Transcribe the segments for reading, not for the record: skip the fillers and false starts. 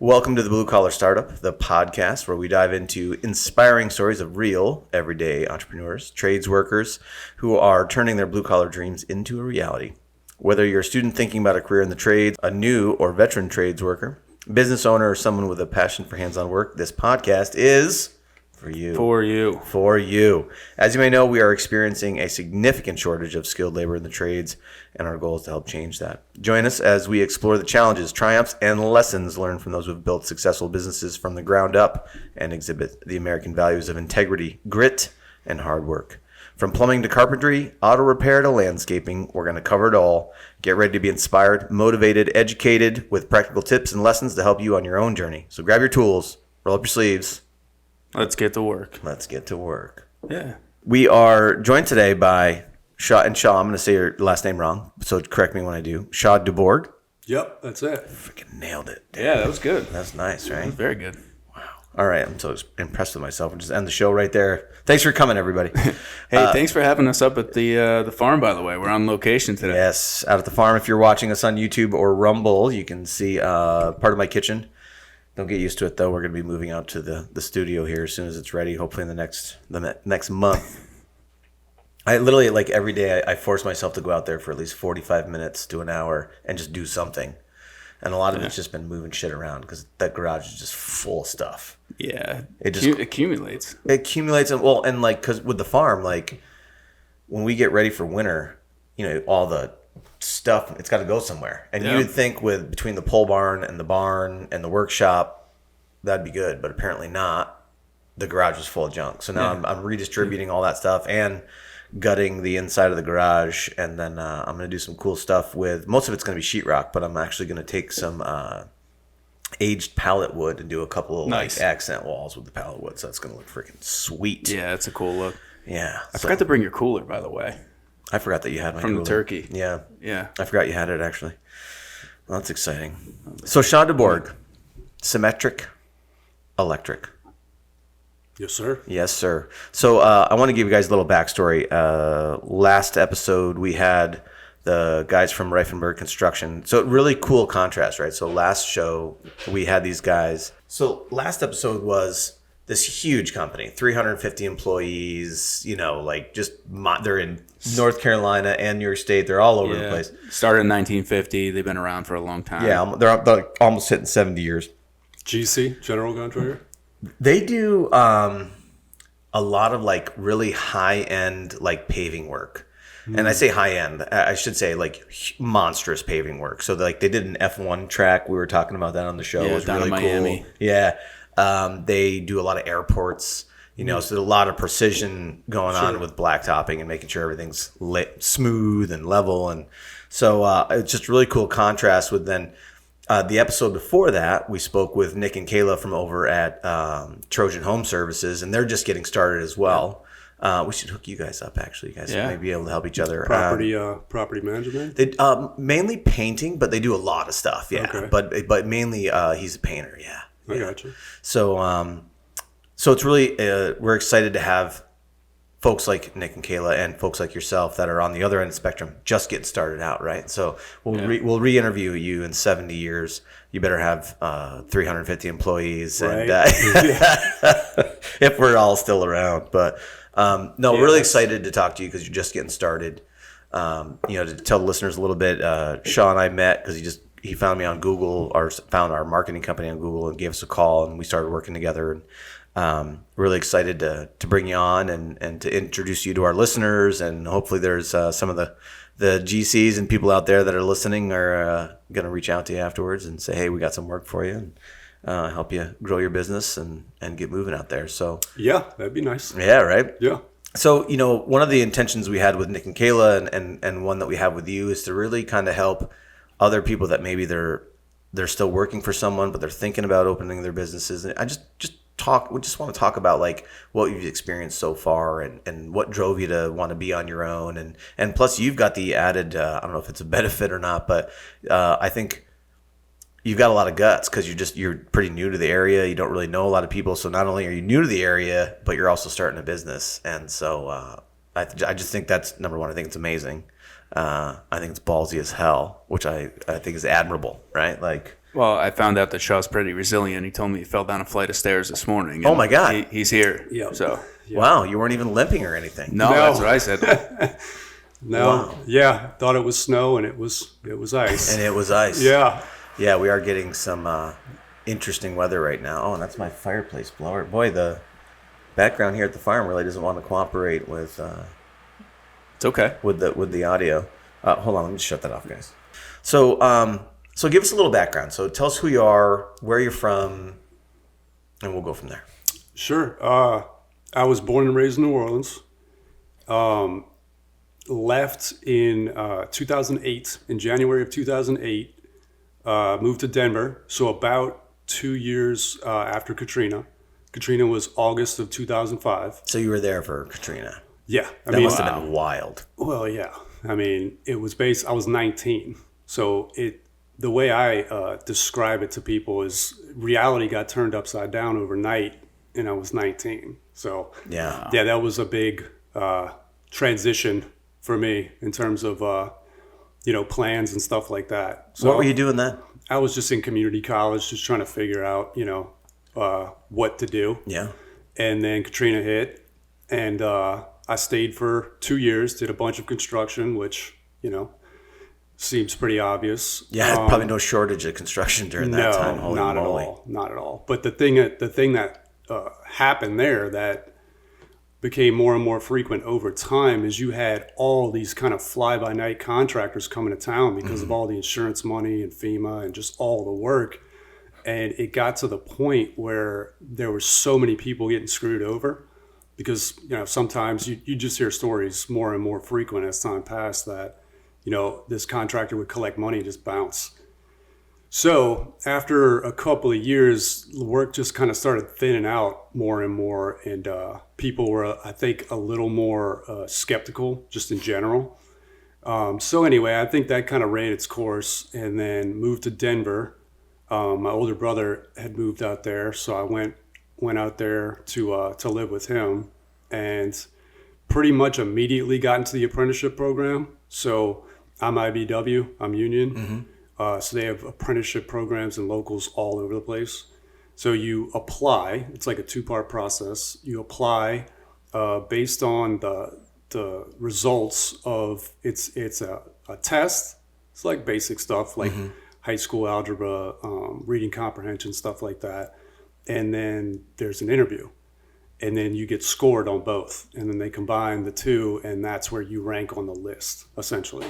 Welcome to the Blue Collar Startup, the podcast where we dive into inspiring stories of real, everyday entrepreneurs, trades workers who are turning their blue collar dreams into a reality. Whether you're a student thinking about a career in the trades, a new or veteran trades worker, business owner, or someone with a passion for hands-on work, this podcast is for you. For you. As you may know, we are experiencing a significant shortage of skilled labor in the trades, and our goal is to help change that. Join us as we explore the challenges, triumphs, and lessons learned from those who have built successful businesses from the ground up and exhibit the American values of integrity, grit, and hard work. From plumbing to carpentry, auto repair to landscaping, we're going to cover it all. Get ready to be inspired, motivated, educated with practical tips and lessons to help you on your own journey. So grab your tools, roll up your sleeves. Let's get to work. Yeah. We are joined today by Shaw, I'm going to say your last name wrong, so correct me when I do. Shaw DuBourg. Yep, that's it. Freaking nailed it. Damn. Yeah, that was good. That's nice, right? That was very good. Wow. All right, I'm so impressed with myself. We'll just end the show right there. Thanks for coming, everybody. Hey, thanks for having us up at the farm, by the way. We're on location today. Yes, out at the farm. If you're watching us on YouTube or Rumble, you can see part of my kitchen. Don't get used to it, though. We're going to be moving out to the studio here as soon as it's ready, hopefully in the next month. I literally, like, every day I force myself to go out there for at least 45 minutes to an hour and just do something. And a lot of it's just been moving shit around because that garage is just full of stuff. Yeah. It just accumulates. It accumulates. And like, because with the farm, like, when we get ready for winter, you know, all the stuff, it's got to go somewhere. And you would think between the pole barn and the workshop, that'd be good. But apparently not. The garage is full of junk. So now I'm redistributing all that stuff and gutting the inside of the garage, and then I'm going to do some cool stuff with, most of it's going to be sheetrock, but I'm actually going to take some aged pallet wood and do a couple of like accent walls with the pallet wood, so that's going to look freaking sweet. Yeah, it's a cool look. Yeah. I forgot to bring your cooler, by the way. I forgot that you had my From cooler. the turkey. Yeah. Yeah. I forgot you had it, actually. Well, that's exciting. So Shaw DuBourg, Symmetric Electric. Yes, sir. Yes, sir. So I want to give you guys a little backstory. Last episode, we had the guys from Reifenberg Construction. So really cool contrast, right? So last show, we had these guys. So last episode was this huge company, 350 employees, you know, like just they're in North Carolina and New York State. They're all over the place. Started in 1950. They've been around for a long time. Yeah, they're almost hitting 70 years. GC, General Contractor? They do a lot of like really high-end like paving work. And I say high-end, I should say like monstrous paving work. So like they did an F1 track. We were talking about that on the show. Yeah, it was down really in Miami. Cool. Yeah. They do a lot of airports, you know, so there's a lot of precision going on with blacktopping and making sure everything's smooth and level. And so it's just really cool contrast with then the episode before that, we spoke with Nick and Kayla from over at Trojan Home Services, and they're just getting started as well. We should hook you guys up, actually. You guys may be able to help each other. Property management? They mainly painting, but they do a lot of stuff, Okay. But mainly he's a painter, I gotcha. So it's really, we're excited to have folks like Nick and Kayla and folks like yourself that are on the other end of the spectrum just getting started out, right? So we'll re-interview you in 70 years. You better have 350 employees, right. And if we're all still around. But really excited to talk to you because you're just getting started. You know, to tell the listeners a little bit, Shaw and I met because he found me on Google, or found our marketing company on Google and gave us a call, and we started working together. And really excited to bring you on and to introduce you to our listeners, and hopefully there's some of the GCs and people out there that are listening are going to reach out to you afterwards and say, hey, we got some work for you, and help you grow your business and get moving out there. So yeah, that'd be nice. Yeah, right? Yeah. So, you know, one of the intentions we had with Nick and Kayla and one that we have with you is to really kind of help other people that maybe they're still working for someone, but they're thinking about opening their businesses. And we just want to talk about like what you've experienced so far and what drove you to want to be on your own. And plus you've got the added, I don't know if it's a benefit or not, but I think you've got a lot of guts because you're pretty new to the area. You don't really know a lot of people. So not only are you new to the area, but you're also starting a business. And so I just think that's number one. I think it's amazing. I think it's ballsy as hell, which I think is admirable, right? Like Well, I found out that Shaw's pretty resilient. He told me he fell down a flight of stairs this morning. Oh, my God. He's here. Yep. So Wow, you weren't even limping or anything. no, that's what I said. No, Wow. yeah, thought it was snow and it was ice. And it was ice. Yeah. Yeah, we are getting some interesting weather right now. Oh, and that's my fireplace blower. Boy, the background here at the farm really doesn't want to cooperate with It's okay. the audio. Hold on, let me just shut that off, guys. So give us a little background. So tell us who you are, where you're from, and we'll go from there. Sure. I was born and raised in New Orleans. Left in 2008, in January of 2008. Moved to Denver. So about 2 years after Katrina. Katrina was August of 2005. So you were there for Katrina. Yeah. That must have been wild. Well, yeah. I mean, it was I was 19. So the way I describe it to people is reality got turned upside down overnight, and I was 19. So Yeah. that was a big transition for me in terms of plans and stuff like that. So What were you doing then? I was just in community college, just trying to figure out what to do. Yeah. And then Katrina hit, and I stayed for 2 years, did a bunch of construction, which seems pretty obvious. Yeah, probably no shortage of construction during that time. Holy not moly. at all, not at all. But the thing that happened there that became more and more frequent over time is you had all these kind of fly-by-night contractors coming to town because of all the insurance money and FEMA and just all the work. And it got to the point where there were so many people getting screwed over because, sometimes you just hear stories more and more frequent as time passed that, this contractor would collect money and just bounce. So after a couple of years, the work just kind of started thinning out more and more. And people were, I think, a little more skeptical just in general. So anyway, I think that kind of ran its course and then moved to Denver. My older brother had moved out there, so I went out there to live with him, and pretty much immediately got into the apprenticeship program. So I'm IBW, I'm union, so they have apprenticeship programs and locals all over the place. So you apply; it's like a 2-part process. You apply based on the results of it's a test. It's like basic stuff like high school algebra, reading comprehension, stuff like that. And then there's an interview. And then you get scored on both. And then they combine the two, and that's where you rank on the list, essentially.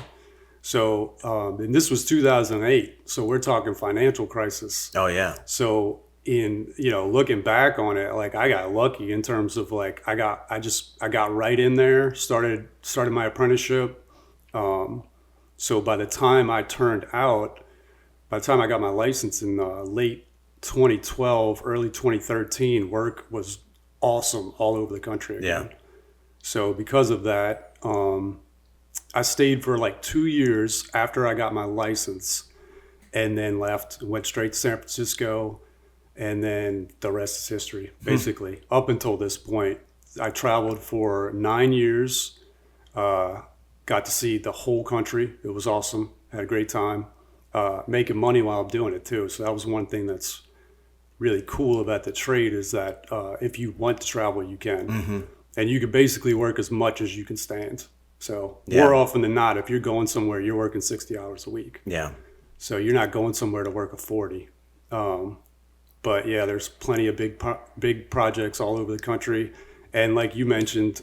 So, and this was 2008. So we're talking financial crisis. Oh, yeah. So in, looking back on it, like I got lucky in terms of like, I got right in there, started my apprenticeship. So by the time I got my license in late 2012, early 2013, work was awesome all over the country again. Yeah. So because of that, I stayed for like 2 years after I got my license and then left, went straight to San Francisco, and then the rest is history, basically. Up until this point, I traveled for 9 years, got to see the whole country. It was awesome. Had a great time. Making money while I'm doing it too. So that was one thing that's really cool about the trade is that if you want to travel, you can. And you can basically work as much as you can stand. So more often than not, if you're going somewhere, you're working 60 hours a week. Yeah. So you're not going somewhere to work a 40. But yeah, there's plenty of big projects all over the country. And like you mentioned,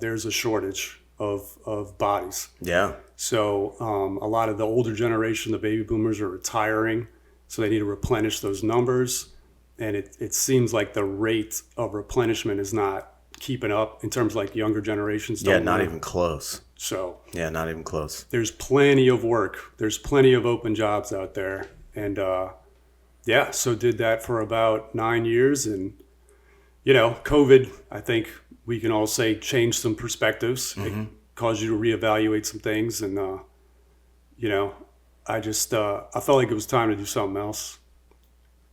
there's a shortage of bodies. Yeah. So a lot of the older generation, the baby boomers, are retiring. So they need to replenish those numbers. And it seems like the rate of replenishment is not keeping up in terms of like younger generations. Yeah, not even close. So Yeah, not even close. there's plenty of work. There's plenty of open jobs out there. And so did that for about 9 years. And, COVID, I think we can all say, changed some perspectives. It caused you to reevaluate some things. And, I felt like it was time to do something else.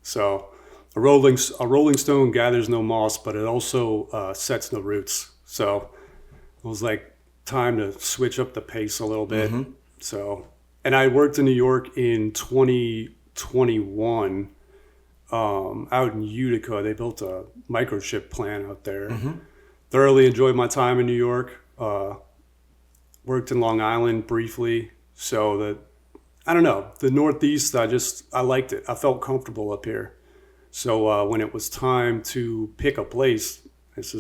So a rolling stone gathers no moss, but it also sets no roots. So it was like time to switch up the pace a little bit. So, and I worked in New York in 21, out in Utica. They built a microchip plant out there. Thoroughly enjoyed my time in New York. Worked in Long Island briefly. So I don't know, the Northeast, I liked it. I felt comfortable up here. So when it was time to pick a place, this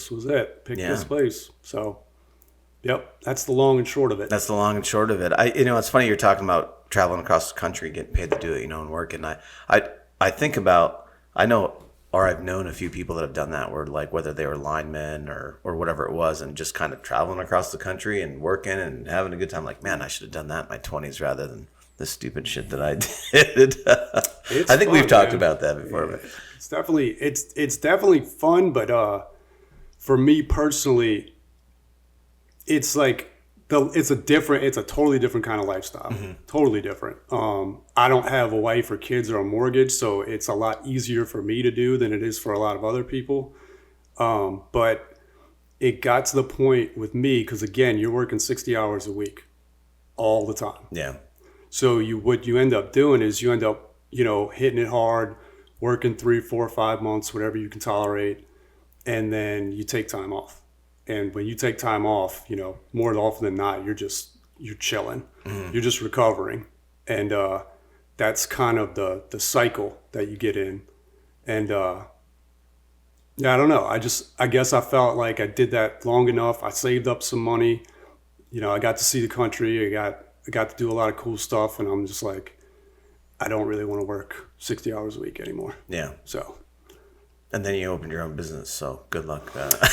was it. Pick this place. So, yep, that's the long and short of it. That's the long and short of it. It's funny you're talking about traveling across the country, getting paid to do it, and work. And I think about, I've known a few people that have done that, where like whether they were linemen or whatever it was, and just kind of traveling across the country and working and having a good time. Like, man, I should have done that in my 20s rather than the stupid shit that I did. I think we've talked about that before. But. It's definitely fun, but for me personally, it's like it's a totally different kind of lifestyle. Totally different. I don't have a wife or kids or a mortgage, so it's a lot easier for me to do than it is for a lot of other people. But it got to the point with me, because again, you're working 60 hours a week all the time. Yeah. So what you end up doing is you end up, hitting it hard, working 3, 4, 5 months, whatever you can tolerate, and then you take time off. And when you take time off, more often than not, you're chilling, you're just recovering, and that's kind of the cycle that you get in. And I don't know. I guess I felt like I did that long enough. I saved up some money. I got to see the country. I got to do a lot of cool stuff, and I'm just like, I don't really want to work 60 hours a week anymore. Yeah. So. And then you opened your own business, so good luck.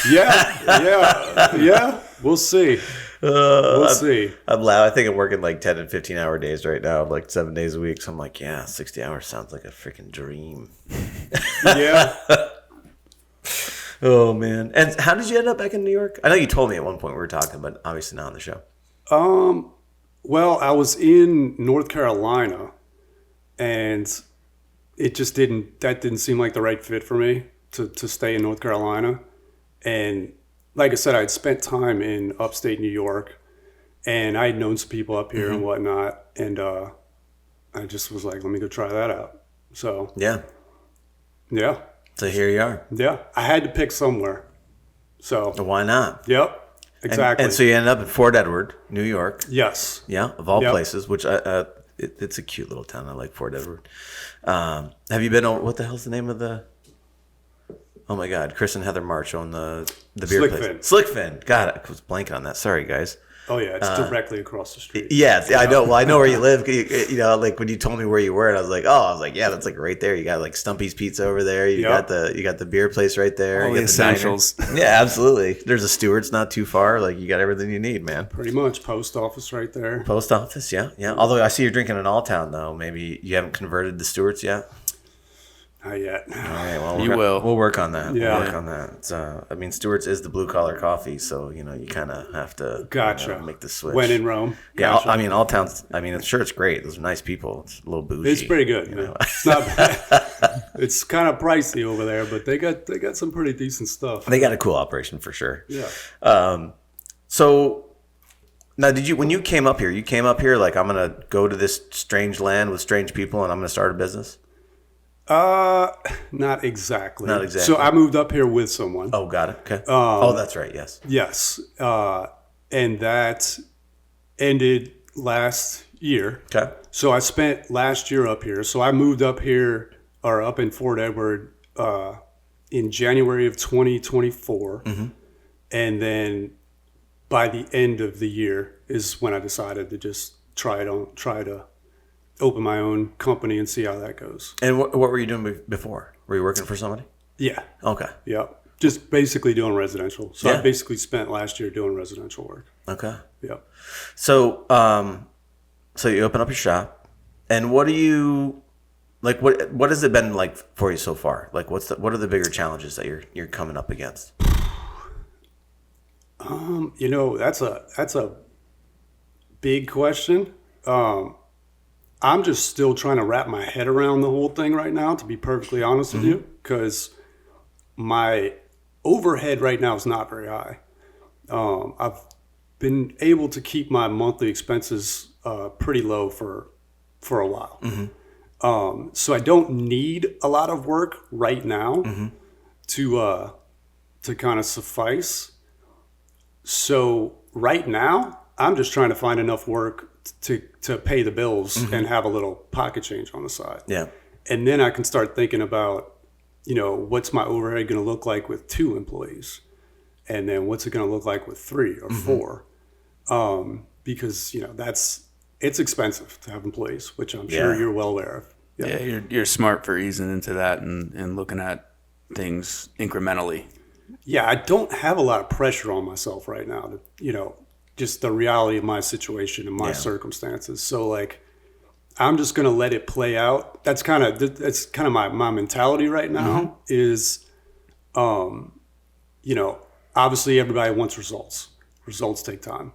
Yeah. We'll see. I'm loud. I think I'm working like 10 and 15-hour days right now, like 7 days a week. So I'm like, 60 hours sounds like a freaking dream. Yeah. Oh, man. And how did you end up back in New York? I know you told me at one point we were talking, but obviously not on the show. Well, I was in North Carolina, and it just didn't seem like the right fit for me to stay in North Carolina. And like I said, I'd spent time in upstate New York, and I had known some people up here and whatnot. And I just was like, let me go try that out. So, yeah. So here you are. Yeah. I had to pick somewhere. So why not? Yep. Exactly. And so you ended up in Fort Edward, New York. Yes. Yeah, of all places, which it's a cute little town. I like Fort Edward. Have you been on, what the hell's the name of the, oh my God, Chris and Heather March on the beer place. Slickfin. God, I was blanking on that. Sorry, guys. Oh yeah, it's directly across the street. Yeah, I know. Well, I know where you live. Like when you told me where you were, and I was like, yeah, that's like right there. You got like Stumpy's Pizza over there. You got the beer place right there. All the essentials. Yeah, absolutely. There's a Stewart's not too far. Like you got everything you need, man. Pretty much. Post office right there. Post office, yeah. Although I see you're drinking an All Town though. Maybe you haven't converted to Stewart's yet. Not yet. All right, well, we'll work on that. Yeah. We'll work on that. Stewart's is the blue collar coffee, so you kind of have to make the switch. When in Rome. Gotcha. Yeah, All Towns. Sure, it's great. Those are nice people. It's a little bougie. It's pretty good. It's not bad. It's kind of pricey over there, but they got some pretty decent stuff. They got a cool operation for sure. Yeah. So now, when you came up here like, I'm gonna go to this strange land with strange people, and I'm gonna start a business. Not exactly. Not exactly. So I moved up here with someone. Oh, got it. Okay. That's right. Yes. Yes. And that ended last year. Okay. So I spent last year up here. So I moved up here, or up in Fort Edward, in January of 2024. And then by the end of the year is when I decided to just try to open my own company and see how that goes. And what were you doing before? Were you working for somebody? Yeah. Okay. Yeah. Just basically doing residential. So I basically spent last year doing residential work. Okay. Yeah. So, so you open up your shop, and what do you like? What has it been like for you so far? Like, what are the bigger challenges that you're coming up against? That's a big question. I'm just still trying to wrap my head around the whole thing right now, to be perfectly honest with you, because my overhead right now is not very high. I've been able to keep my monthly expenses pretty low for a while. So I don't need a lot of work right now to kind of suffice. So right now, I'm just trying to find enough work to pay the bills and have a little pocket change on the side. Yeah. And then I can start thinking about, what's my overhead going to look like with 2 employees? And then what's it going to look like with 3 or 4? Because, it's expensive to have employees, which I'm sure you're well aware of. Yeah, you're smart for easing into that and looking at things incrementally. Yeah, I don't have a lot of pressure on myself right now to, just the reality of my situation and my circumstances. So like, I'm just going to let it play out. That's kind of my mentality right now is, obviously everybody wants results. Results take time.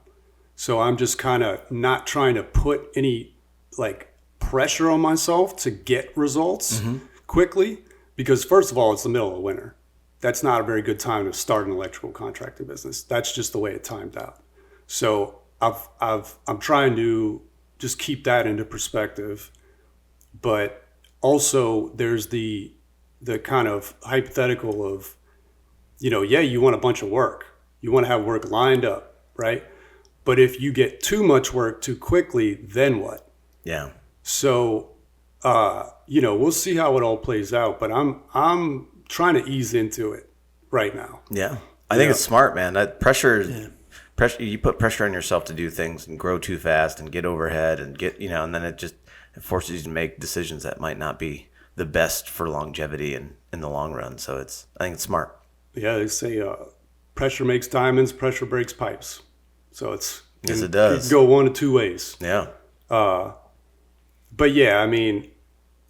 So I'm just kind of not trying to put any like pressure on myself to get results quickly, because first of all, it's the middle of winter. That's not a very good time to start an electrical contractor business. That's just the way it timed out. So I'm trying to just keep that into perspective, but also there's the kind of hypothetical of, you want a bunch of work. You want to have work lined up, right? But if you get too much work too quickly, then what? Yeah. So, we'll see how it all plays out, but I'm trying to ease into it right now. Yeah. I think it's smart, man. That pressure, you put pressure on yourself to do things and grow too fast and get overhead and and then it forces you to make decisions that might not be the best for longevity and in the long run. So I think it's smart. Yeah. They say, pressure makes diamonds, pressure breaks pipes. So Yes, it does. It can go one of 2 ways. Yeah. But yeah, I mean,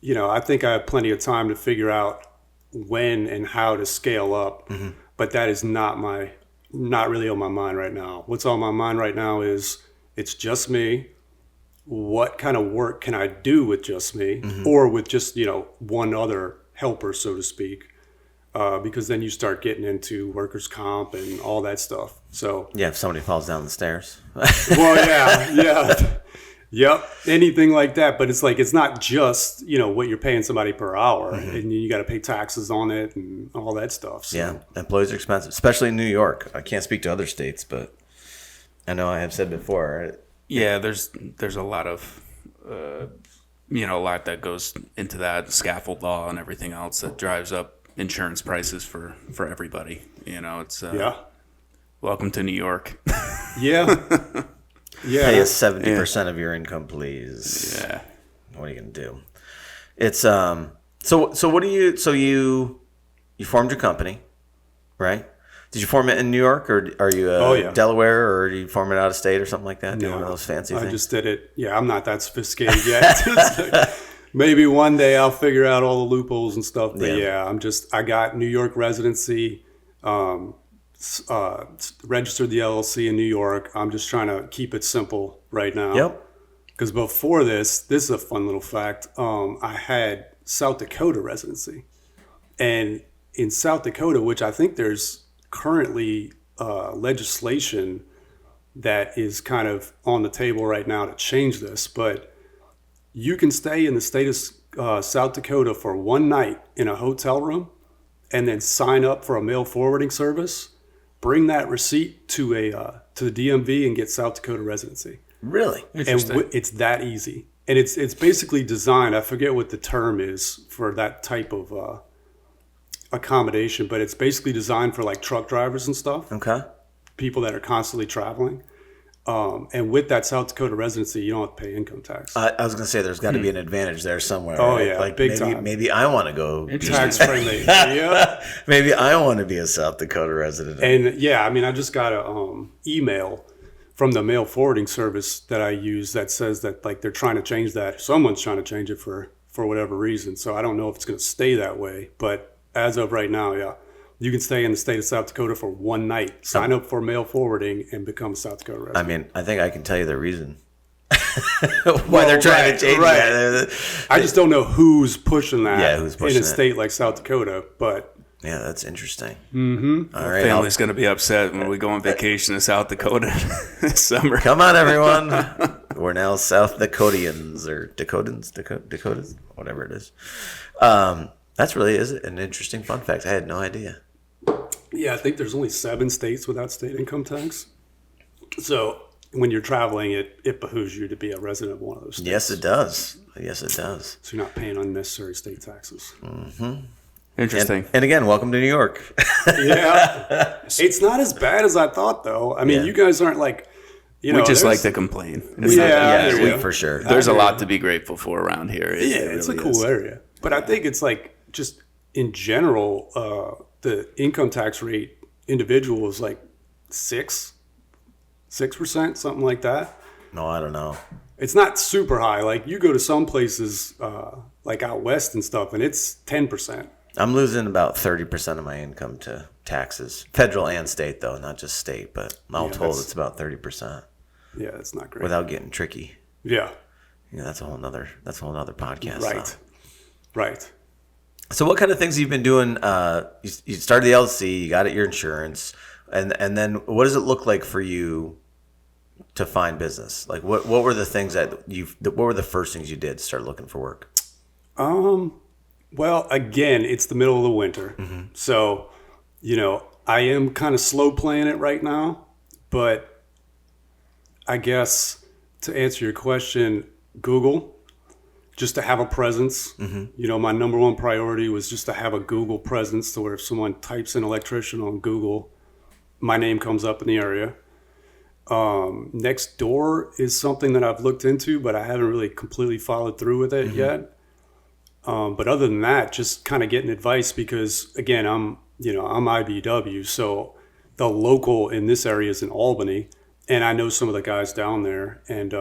I think I have plenty of time to figure out when and how to scale up, but that is not really on my mind right now. What's on my mind right now is it's just me. What kind of work can I do with just me or with just, one other helper, so to speak? Because then you start getting into workers' comp and all that stuff. So yeah, if somebody falls down the stairs. well, yeah. Yep, anything like that. But it's like, it's not just, what you're paying somebody per hour. And you got to pay taxes on it and all that stuff. So. Yeah, employees are expensive, especially in New York. I can't speak to other states, but I know I have said before. Yeah, there's a lot of, a lot that goes into that, scaffold law and everything else that drives up insurance prices for everybody. It's welcome to New York. Yeah. Yeah. Pay us 70% of your income, please. Yeah. What are you gonna do? It's so what do you formed your company, right? Did you form it in New York, or are you Delaware, or do you form it out of state or something like that? Do one of those fancy things? I just did it. Yeah, I'm not that sophisticated yet. Maybe one day I'll figure out all the loopholes and stuff. But I got New York residency, registered the LLC in New York. I'm just trying to keep it simple right now. Yep. Because before this is a fun little fact. I had South Dakota residency. And in South Dakota, which I think there's currently legislation that is kind of on the table right now to change this, but you can stay in the state of South Dakota for one night in a hotel room and then sign up for a mail forwarding service, bring that receipt to the DMV and get South Dakota residency. Really? And it's that easy. And it's basically designed, I forget what the term is for that type of accommodation, but it's basically designed for like truck drivers and stuff. Okay. People that are constantly traveling. And with that South Dakota residency, you don't have to pay income tax. I was going to say there's got to be an advantage there somewhere. Oh, right? yeah, like big time. Maybe I want to go. Tax friendly. Yeah. Maybe I want to be a South Dakota resident. And yeah, I mean, I just got a email from the mail forwarding service that I use that says that like they're trying to change that. Someone's trying to change it for whatever reason. So I don't know if it's going to stay that way. But as of right now, yeah. You can stay in the state of South Dakota for one night, sign up for mail forwarding, and become a South Dakota resident. I mean, I think I can tell you the reason why they're trying to change that. I just don't know who's pushing that in a state like South Dakota, but... Yeah, that's interesting. Mm-hmm. All right, family's going to be upset when we go on vacation to South Dakota this summer. Come on, everyone. We're now South Dakotians or Dakotas, whatever it is. That's really an interesting fun fact. I had no idea. Yeah, I think there's only 7 states without state income tax. So when you're traveling, it behooves you to be a resident of one of those states. Yes, it does. Yes, it does. So you're not paying unnecessary state taxes. Mm-hmm. Interesting. And again, welcome to New York. Yeah. It's not as bad as I thought, though. I mean, you guys aren't like, we just like to complain. For sure. There's a lot to be grateful for around here. It's a cool area. But I think it's like just in general, the income tax rate individual is like 6%, something like that. No, I don't know. It's not super high. Like you go to some places like out west and stuff, and it's 10%. I'm losing about 30% of my income to taxes, federal and state, though, not just state. But all told, it's about 30%. Yeah, that's not great. Without getting tricky. Yeah. Yeah, that's a whole nother podcast. Right. Right. So what kind of things have you been doing? You started the LLC, you got your insurance, and then what does it look like for you to find business? Like what were the things what were the first things you did to start looking for work? Well, again, it's the middle of the winter. Mm-hmm. So, I am kind of slow playing it right now, but I guess to answer your question, Google. Just to have a presence. Mm-hmm. My number one priority was just to have a Google presence to where if someone types in electrician on Google, my name comes up in the area. Next door is something that I've looked into, but I haven't really completely followed through with it yet. But other than that, just kind of getting advice because, again, I'm IBW, so the local in this area is in Albany, and I know some of the guys down there, and,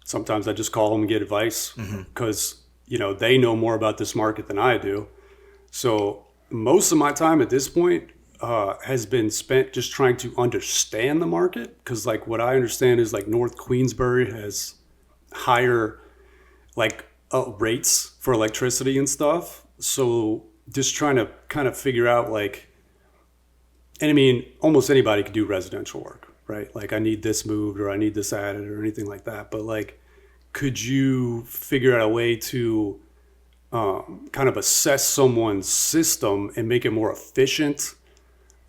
sometimes I just call them and get advice because, they know more about this market than I do. So most of my time at this point has been spent just trying to understand the market because, like, what I understand is, like, North Queensbury has higher, like, rates for electricity and stuff. So just trying to kind of figure out, like, and I mean, almost anybody could do residential work. Right? Like I need this moved or I need this added or anything like that. But like, could you figure out a way to kind of assess someone's system and make it more efficient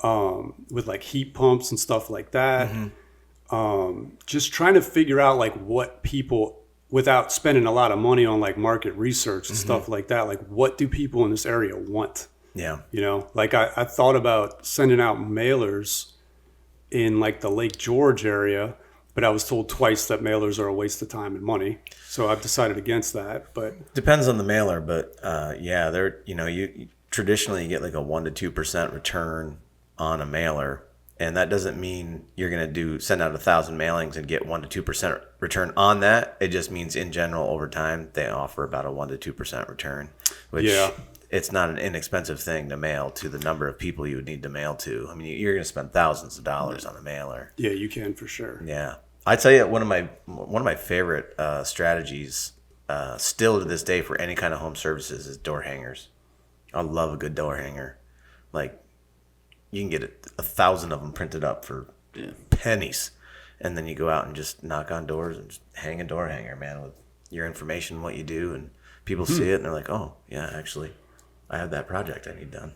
with like heat pumps and stuff like that? Mm-hmm. Just trying to figure out like what people, without spending a lot of money on like market research and stuff like that, like what do people in this area want? Yeah. Like I thought about sending out mailers in like the Lake George area, but I was told twice that mailers are a waste of time and money. So I've decided against that. But depends on the mailer, but they're you traditionally get like a 1% to 2% return on a mailer, and that doesn't mean you're going to send out 1,000 mailings and get 1% to 2% return on that. It just means in general over time they offer about a 1% to 2% return, which it's not an inexpensive thing to mail to the number of people you would need to mail to. I mean, you're going to spend thousands of dollars on a mailer. Yeah, you can for sure. Yeah. I tell you, one of my favorite strategies still to this day for any kind of home services is door hangers. I love a good door hanger. Like, you can get 1,000 of them printed up for pennies. And then you go out and just knock on doors and just hang a door hanger, man, with your information, what you do, and people see it and they're like, oh, yeah, actually, I have that project I need done.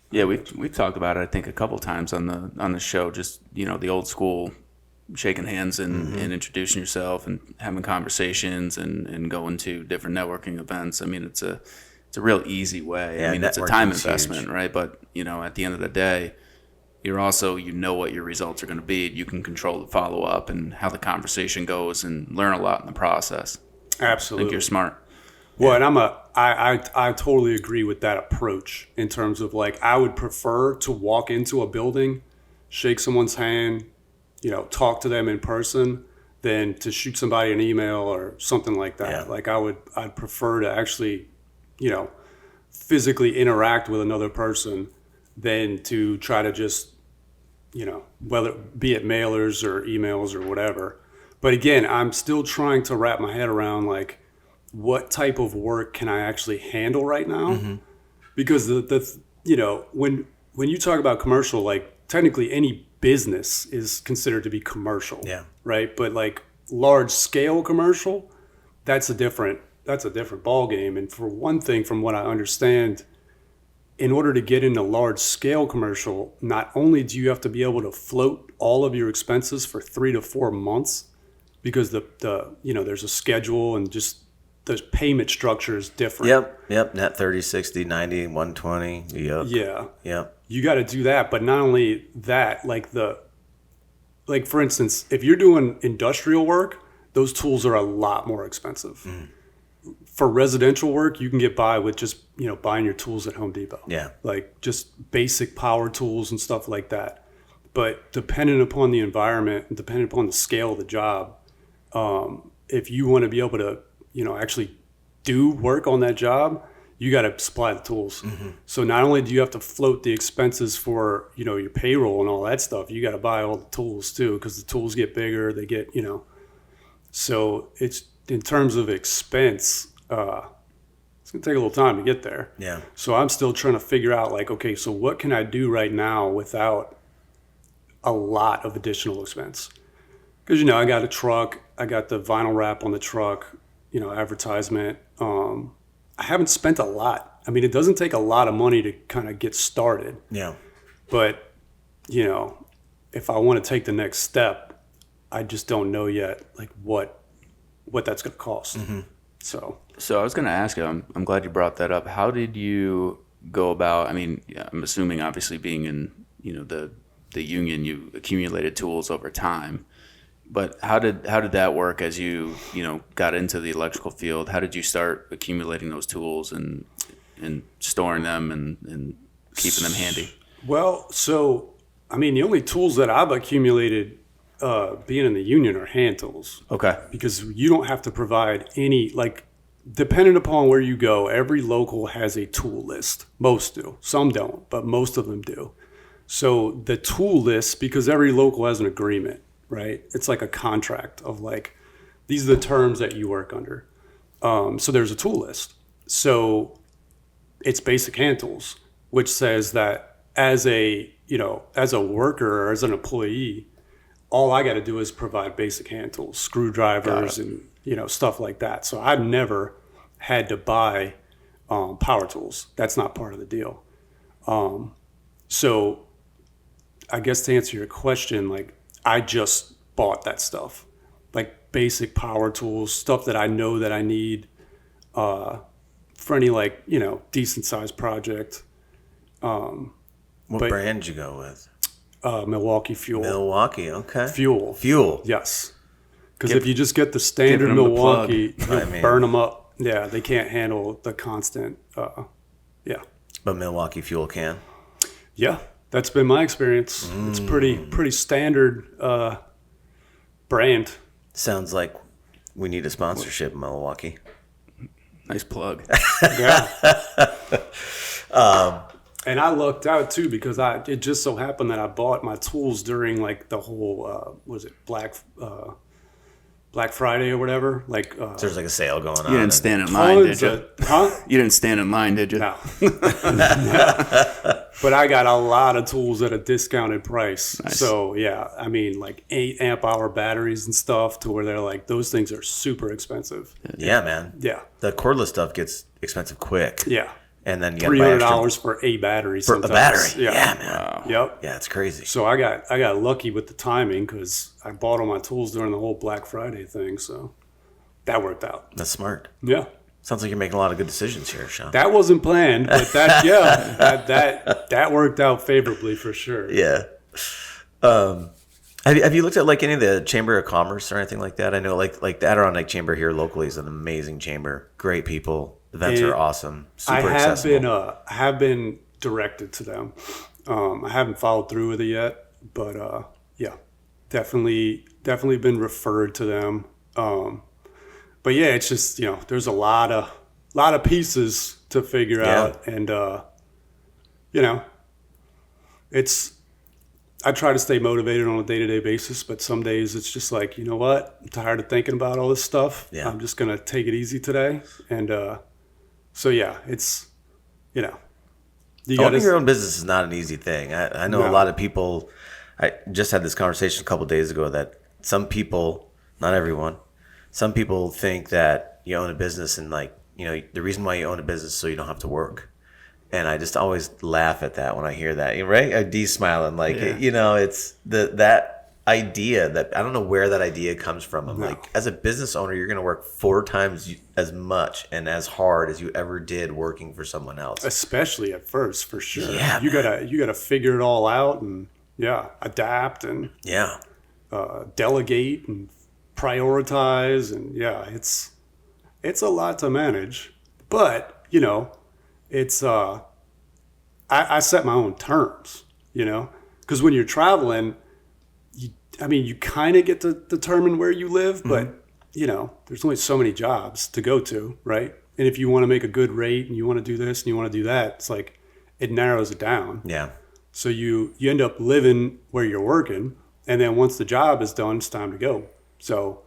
Yeah, we've talked about it, I think, a couple times on the show. Just the old school, shaking hands and introducing yourself and having conversations and going to different networking events. I mean, it's a real easy way. Yeah, I mean, it's a time investment, huge. Right? But at the end of the day, you're also what your results are going to be. You can control the follow up and how the conversation goes and learn a lot in the process. Absolutely, I think you're smart. Well, and I totally agree with that approach in terms of like I would prefer to walk into a building, shake someone's hand, talk to them in person than to shoot somebody an email or something like that. Yeah. Like I'd prefer to actually, physically interact with another person than to try to just, whether be it mailers or emails or whatever. But again, I'm still trying to wrap my head around like, what type of work can I actually handle right now? Because when you talk about commercial, like technically any business is considered to be commercial. Yeah. Right. But like large scale commercial, that's a different ball game. And for one thing, from what I understand, in order to get into large scale commercial, not only do you have to be able to float all of your expenses for 3 to 4 months, because the there's a schedule and just the payment structure is different. Yep. Net 30, 60, 90, 120. Yep. Yeah. Yep. You got to do that. But not only that, like for instance, if you're doing industrial work, those tools are a lot more expensive. For residential work, you can get by with just, buying your tools at Home Depot. Yeah. Like just basic power tools and stuff like that. But depending upon the environment and depending upon the scale of the job, if you want to be able to, actually do work on that job, you got to supply the tools. So not only do you have to float the expenses for, your payroll and all that stuff, you got to buy all the tools too, because the tools get bigger, they get, so it's in terms of expense, it's going to take a little time to get there. Yeah. So I'm still trying to figure out like, okay, so what can I do right now without a lot of additional expense? Because, I got a truck, I got the vinyl wrap on the truck, advertisement. I haven't spent a lot. I mean, it doesn't take a lot of money to kind of get started. Yeah. But, if I want to take the next step, I just don't know yet, like what that's going to cost. So I was going to ask you, I'm glad you brought that up. How did you go about, I mean, I'm assuming obviously being in, the union, you accumulated tools over time. But how did that work as you got into the electrical field? How did you start accumulating those tools and storing them and keeping them handy? Well, so I mean, the only tools that I've accumulated being in the union are hand tools. Okay. Because you don't have to provide any, like, depending upon where you go, every local has a tool list. Most do. Some don't, but most of them do. So the tool list, because every local has an agreement, right? It's like a contract of like, these are the terms that you work under. So there's a tool list. So it's basic hand tools, which says that as a worker or as an employee, all I got to do is provide basic hand tools, screwdrivers and, stuff like that. So I've never had to buy power tools. That's not part of the deal. So I guess to answer your question, like, I just bought that stuff, like basic power tools, stuff that I know that I need for any, like, decent sized project. What brand did you go with? Milwaukee Fuel. Milwaukee, okay. Fuel. Yes. Because if you just get the standard Milwaukee, you'll burn them up. Yeah, they can't handle the constant. But Milwaukee Fuel can. Yeah, that's been my experience. It's pretty standard brand. Sounds like we need a sponsorship, Milwaukee. Nice plug. Yeah. And I lucked out too, because it just so happened that I bought my tools during like the whole Black Friday or whatever. Like so there's like a sale going on. You didn't stand in line, did you? You didn't stand in line, did you? No. But I got a lot of tools at a discounted price. Nice. So yeah, I mean, like 8 amp hour batteries and stuff, to where they're like, those things are super expensive. Yeah, man. Yeah. The cordless stuff gets expensive quick. Yeah. And then you $300 for a battery. For sometimes. a battery. Yeah, man. Wow. Yep. Yeah, it's crazy. So I got lucky with the timing, because I bought all my tools during the whole Black Friday thing. So that worked out. That's smart. Yeah. Sounds like you're making a lot of good decisions here, Sean. That wasn't planned, but that worked out favorably for sure. Yeah. Have you looked at like any of the Chamber of Commerce or anything like that? I know like the Adirondack Chamber here locally is an amazing chamber. Great people. Events are awesome. Super accessible. I have been directed to them. I haven't followed through with it yet, but yeah, definitely been referred to them. But yeah, it's just, there's a lot of pieces to figure out, and I try to stay motivated on a day-to-day basis, but some days it's just like, you know what? I'm tired of thinking about all this stuff. Yeah. I'm just going to take it easy today. And so, yeah, it's, Owning your own business is not an easy thing. I know a lot of people, I just had this conversation a couple days ago that some people, not everyone, some people think that you own a business and like, you know, the reason why you own a business is so you don't have to work. And I just always laugh at that when I hear that, right? Dee's smiling like, you know, it's that idea that I don't know where that idea comes from. I'm like, as a business owner, you're going to work 4 times as much and as hard as you ever did working for someone else. Especially at first, for sure. Yeah, you gotta figure it all out and adapt and delegate and prioritize and it's a lot to manage. But you know, it's I set my own terms. You know, because when you're traveling, you kind of get to determine where you live, but you know, there's only so many jobs to go to, right? And if you want to make a good rate and you want to do this and you want to do that, it's like it narrows it down. Yeah. So you end up living where you're working, and then once the job is done, it's time to go. So,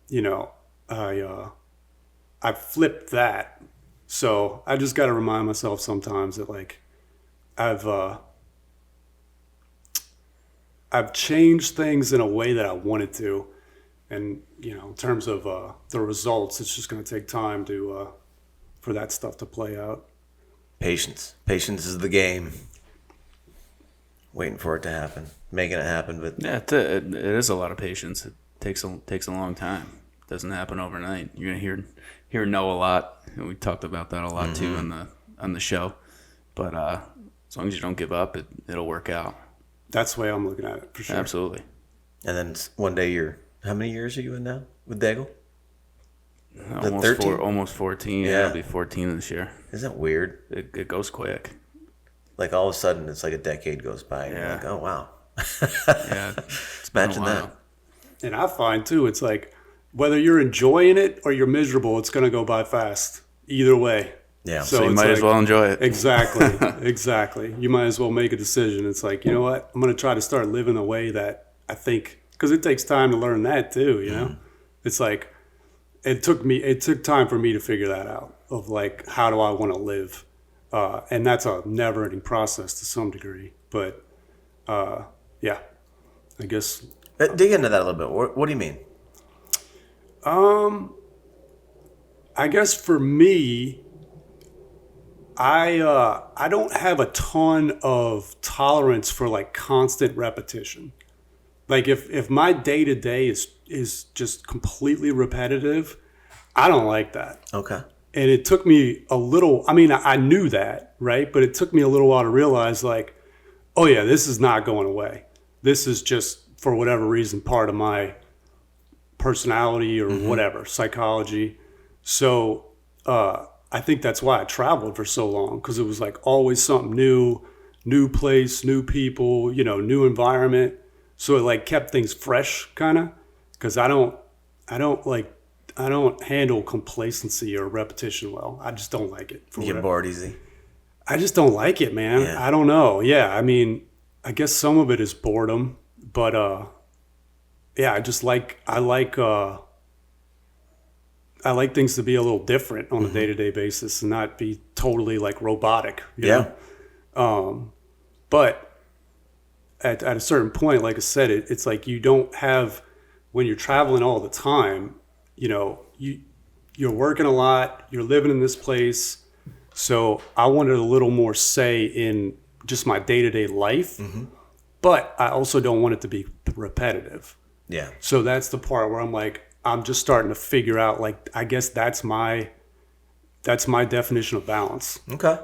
you know, I flipped that. So I just got to remind myself sometimes that like I've changed things in a way that I wanted to, and you know, in terms of the results, it's just going to take time to for that stuff to play out. Patience is the game. Waiting for it to happen, making it happen. But yeah, it is a lot of patience. It takes a long time. It doesn't happen overnight. You're gonna hear no a lot. And we talked about that a lot too on the show. But as long as you don't give up, it'll work out. That's the way I'm looking at it, for sure. Absolutely. And then one day how many years are you in now with Daigle? Almost 14. Yeah, it'll be 14 this year. Isn't that weird? It goes quick. Like all of a sudden, it's like a decade goes by. And you're like, oh, wow. Yeah. Imagine that. And I find, too, it's like whether you're enjoying it or you're miserable, it's going to go by fast. Either way. Yeah. So you might as well enjoy it. Exactly. Exactly. You might as well make a decision. It's like, you know what? I'm going to try to start living a way that I think, because it takes time to learn that, too, you know? It's like, it took time for me to figure that out of like, how do I want to live? And that's a never-ending process to some degree. But, yeah, I guess. Dig into that a little bit. What do you mean? I guess for me, I don't have a ton of tolerance for like constant repetition. Like if my day-to-day is just completely repetitive, I don't like that. Okay. And it took me a little, I knew that, right? But it took me a little while to realize like, oh yeah, this is not going away. This is just, for whatever reason, part of my personality or whatever, psychology. So I think that's why I traveled for so long, because it was like always something new place, new people, you know, new environment. So it like kept things fresh kind of, because I don't handle complacency or repetition well. I just don't like it. You get bored easy? I just don't like it, man. Yeah. I don't know. Yeah, I guess some of it is boredom, but yeah, I like things to be a little different on a day-to-day basis and not be totally like robotic. You know? But at a certain point, like I said, it's like you don't have, when you're traveling all the time, you know, you're working a lot, you're living in this place. So I wanted a little more say in just my day-to-day life, but I also don't want it to be repetitive. Yeah. So that's the part where I'm like, I'm just starting to figure out, like, I guess that's my definition of balance. Okay.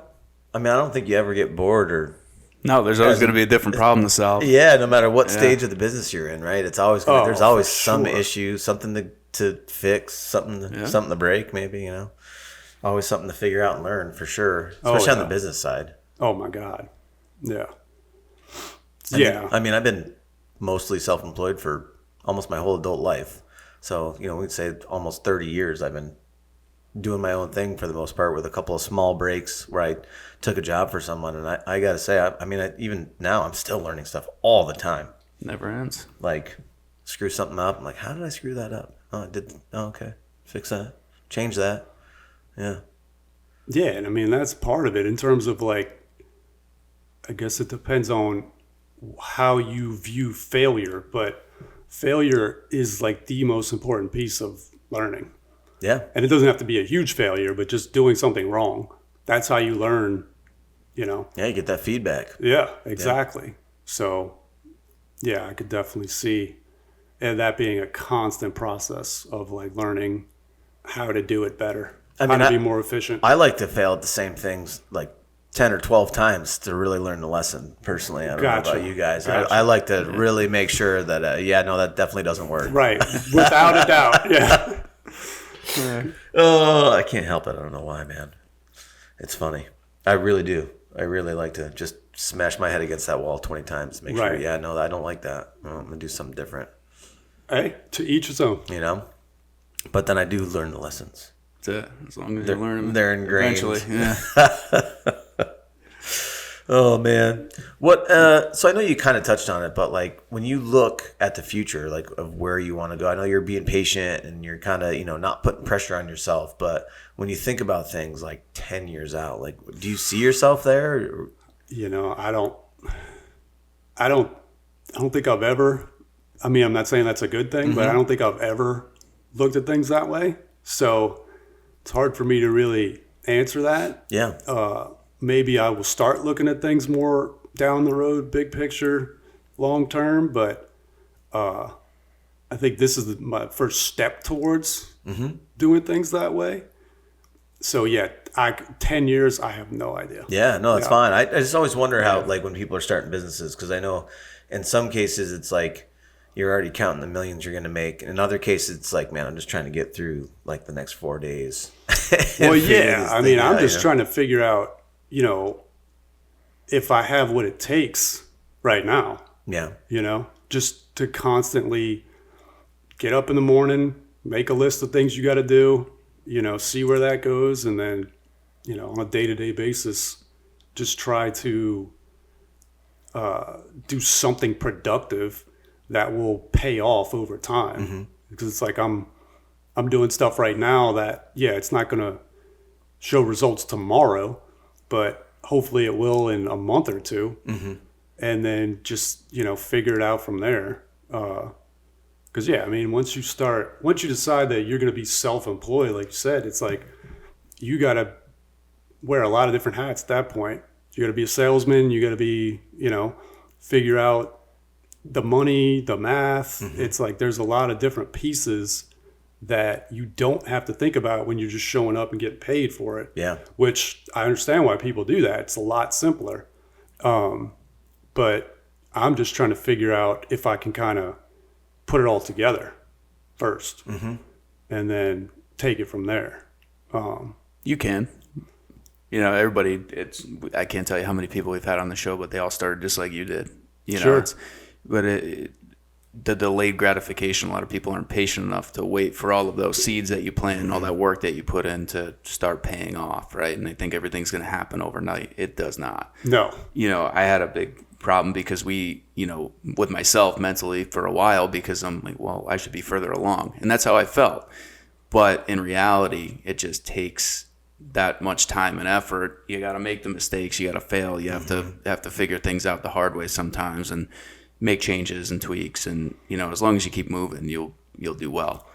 I don't think you ever get bored or. No, there's always going to be a different problem to solve. Yeah, no matter what stage of the business you're in, right? It's always there's always some issue, something to fix, something to break, maybe, you know. Always something to figure out and learn, for sure, especially on the business side. Oh my God. Yeah. I've been mostly self-employed for almost my whole adult life. So, you know, we'd say almost 30 years I've been doing my own thing for the most part, with a couple of small breaks where I took a job for someone. And I got to say, even now I'm still learning stuff all the time. Never ends. Like, screw something up. I'm like, how did I screw that up? Oh, I did. Oh, okay. Fix that. Change that. Yeah. Yeah. And that's part of it in terms of like, I guess it depends on how you view failure, but failure is like the most important piece of learning. Yeah. And it doesn't have to be a huge failure, but just doing something wrong. That's how you learn, you know. Yeah, you get that feedback. Yeah, exactly. Yeah. So, yeah, I could definitely see that being a constant process of like learning how to do it better, how to be more efficient. I like to fail at the same things like 10 or 12 times to really learn the lesson personally. I don't know about you guys. I like to really make sure that, that definitely doesn't work. Right. Without a doubt. Yeah. Oh, I can't help it. I don't know why, man. It's funny. I really do. I really like to just smash my head against that wall 20 times. Make sure, I don't like that. I'm going to do something different. Hey, to each his own. You know? But then I do learn the lessons. That's it. As long as you learn them. They're ingrained. Eventually, yeah. Oh man, so I know you kind of touched on it, but like when you look at the future, like of where you want to go, I know you're being patient and you're kind of not putting pressure on yourself. But when you think about things like 10 years out, like do you see yourself there? I don't think I've ever. I mean, I'm not saying that's a good thing, but I don't think I've ever looked at things that way. So it's hard for me to really answer that. Yeah. Maybe I will start looking at things more down the road, big picture, long term. But I think this is my first step towards doing things that way. So, 10 years, I have no idea. Yeah, no, that's fine. I just always wonder how, like, when people are starting businesses, because I know in some cases it's like you're already counting the millions you're going to make. In other cases, it's like, man, I'm just trying to get through, like, the next 4 days. Well, yeah. I mean, I'm just trying to figure out, if I have what it takes right now. Yeah. Just to constantly get up in the morning, make a list of things you got to do, see where that goes. And then, on a day-to-day basis, just try to do something productive that will pay off over time. Because it's like I'm doing stuff right now that, it's not going to show results tomorrow, but hopefully it will in a month or two. And then just, figure it out from there. Because, I mean, once you decide that you're going to be self-employed, like you said, it's like you got to wear a lot of different hats at that point. You got to be a salesman. You got to be, figure out the money, the math. It's like there's a lot of different pieces that you don't have to think about when you're just showing up and getting paid for it. Yeah. Which I understand why people do that. It's a lot simpler. But I'm just trying to figure out if I can kind of put it all together first and then take it from there. You can. Everybody, I can't tell you how many people we've had on the show, but they all started just like you did. The delayed gratification, a lot of people aren't patient enough to wait for all of those seeds that you plant and all that work that you put in to start paying off, right? And they think everything's going to happen overnight. It does not. No. I had a big problem because with myself mentally for a while, because I'm like, well, I should be further along. And that's how I felt. But in reality, it just takes that much time and effort. You got to make the mistakes. You got to fail. You have to figure things out the hard way sometimes and make changes and tweaks. And, as long as you keep moving, you'll do well.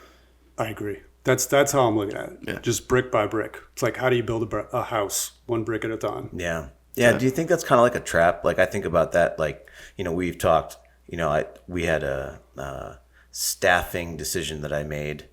I agree. That's how I'm looking at it. Yeah. Just brick by brick. It's like, how do you build a house one brick at a time? Yeah. Yeah. Do you think that's kind of like a trap? Like, I think about that. Like, we've talked, we had a staffing decision that I made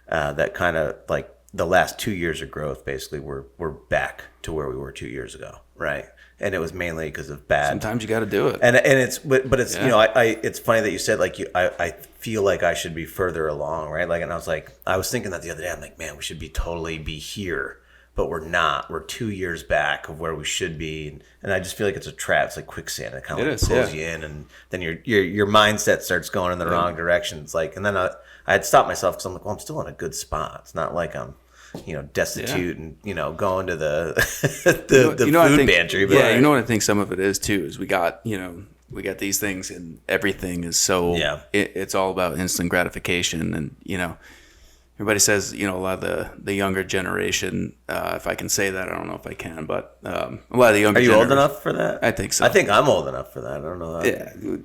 that kind of like the last 2 years of growth, basically, we're back to where we were 2 years ago. Right. And it was mainly because of bad. Sometimes you got to do it. And it's, but it's, it's funny that you said, like, I feel like I should be further along. Right. Like, and I was thinking that the other day, I'm like, man, we should totally be here. But we're not. We're 2 years back of where we should be, and I just feel like it's a trap. It's like quicksand. It kind of like pulls you in, and then your mindset starts going in the wrong direction. It's like, and then I had stopped myself because I'm like, well, I'm still in a good spot. It's not like I'm, destitute and going to the food pantry. But what I think some of it is too is we got these things and everything is so it's all about instant gratification and everybody says, a lot of the younger generation, if I can say that, I don't know if I can, but a lot of the younger Are you generation. old enough for that? I think so. I think I'm old enough for that. I don't know that. Yeah.